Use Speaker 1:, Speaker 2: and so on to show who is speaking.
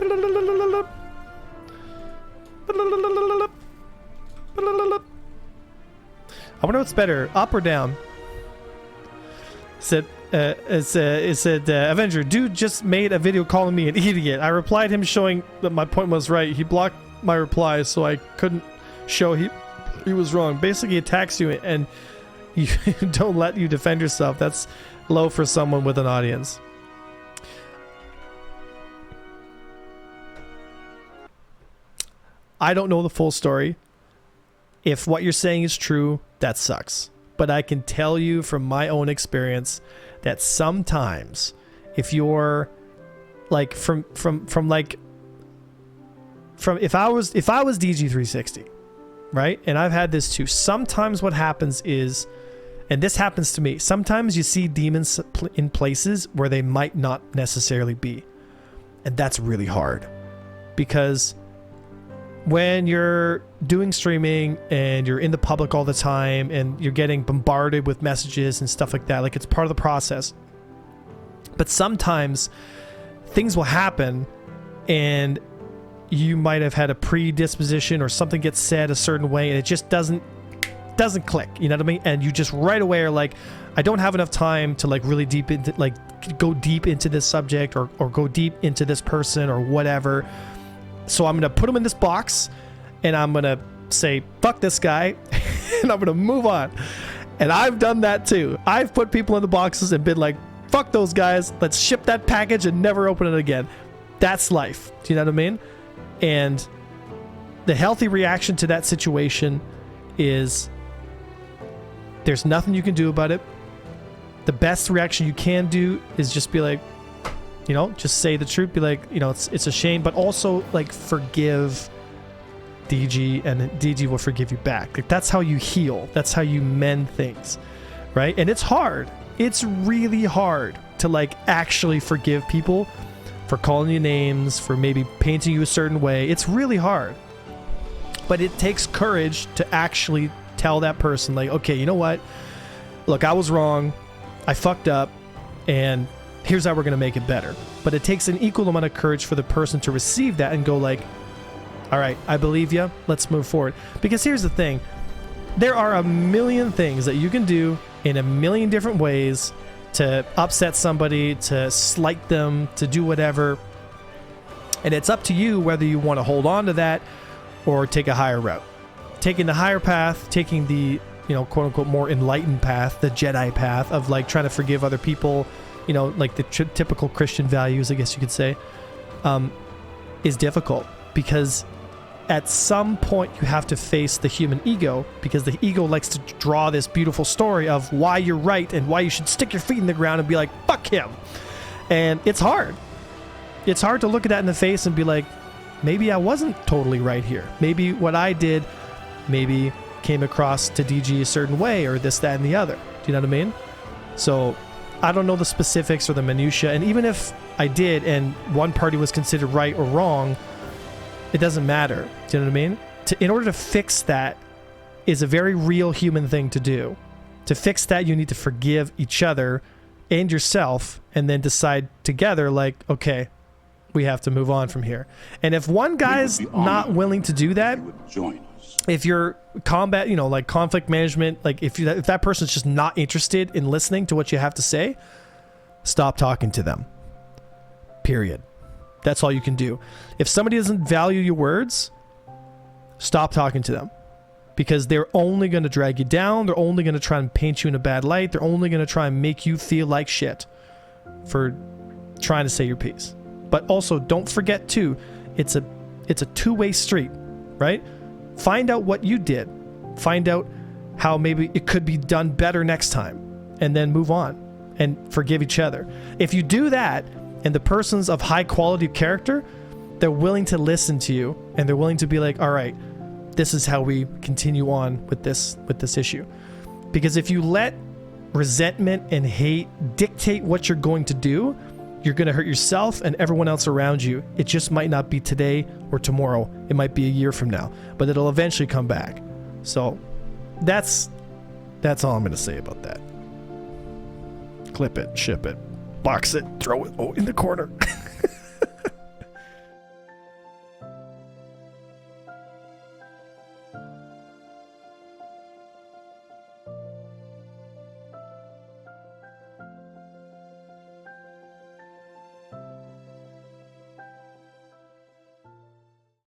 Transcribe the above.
Speaker 1: I wonder what's better, up or down. It said, Avenger, dude just made a video calling me an idiot. I replied him showing that my point was right. He blocked my replies so I couldn't show he was wrong. Basically attacks you and you don't let you defend yourself. That's low for someone with an audience. I don't know the full story. If what you're saying is true, that sucks. But I can tell you from my own experience that sometimes if you're like if I was DG360, right? And I've had this too. Sometimes what happens is, and this happens to me, sometimes you see demons in places where they might not necessarily be. And that's really hard because when you're doing streaming and you're in the public all the time and you're getting bombarded with messages and stuff like that, like it's part of the process. But sometimes things will happen and you might have had a predisposition or something gets said a certain way and it just doesn't click, you know what I mean? And you just right away are like, I don't have enough time to like really deep into, like go deep into this subject or go deep into this person or whatever. So I'm going to put him in this box and I'm going to say, fuck this guy, and I'm going to move on. And I've done that too. I've put people in the boxes and been like, fuck those guys. Let's ship that package and never open it again. That's life. Do you know what I mean? And the healthy reaction to that situation is there's nothing you can do about it. The best reaction you can do is just be like, you know, just say the truth. Be like, you know, it's a shame, but also like forgive DG and DG will forgive you back. Like that's how you heal. That's how you mend things, right? And it's hard. It's really hard to like actually forgive people for calling you names, for maybe painting you a certain way. It's really hard. But it takes courage to actually tell that person like, okay, you know what? Look, I was wrong. I fucked up and here's how we're going to make it better. But it takes an equal amount of courage for the person to receive that and go like, all right, I believe you. Let's move forward. Because here's the thing. There are a million things that you can do in a million different ways to upset somebody, to slight them, to do whatever. And it's up to you whether you want to hold on to that or take a higher route. Taking the higher path, taking the, you know, quote unquote more enlightened path, the Jedi path of like trying to forgive other people, you know, like the typical Christian values, I guess you could say, is difficult because at some point you have to face the human ego because the ego likes to draw this beautiful story of why you're right and why you should stick your feet in the ground and be like, fuck him. And it's hard. It's hard to look at that in the face and be like, maybe I wasn't totally right here. Maybe what I did maybe came across to DG a certain way or this, that, and the other. Do you know what I mean? So I don't know the specifics or the minutia, and even if I did and one party was considered right or wrong, it doesn't matter. Do you know what I mean? In order to fix that is a very real human thing to do. To fix that, you need to forgive each other and yourself and then decide together like, okay, we have to move on from here. And if one guy's not willing to do that, if you're combat, you know, like conflict management, like if that person's just not interested in listening to what you have to say, stop talking to them. Period. That's all you can do. If somebody doesn't value your words, stop talking to them because they're only going to drag you down. They're only going to try and paint you in a bad light. They're only going to try and make you feel like shit for trying to say your piece. But also don't forget too, it's a two-way street, right? Find out what you did. Find out how maybe it could be done better next time and then move on and forgive each other. If you do that and the person's of high quality character, they're willing to listen to you and they're willing to be like, all right, this is how we continue on with this issue. Because if you let resentment and hate dictate what you're going to do, you're going to hurt yourself and everyone else around you. It just might not be today or tomorrow. It might be a year from now, but it'll eventually come back. So that's all I'm going to say about that. Clip it, ship it, box it, throw it in the corner.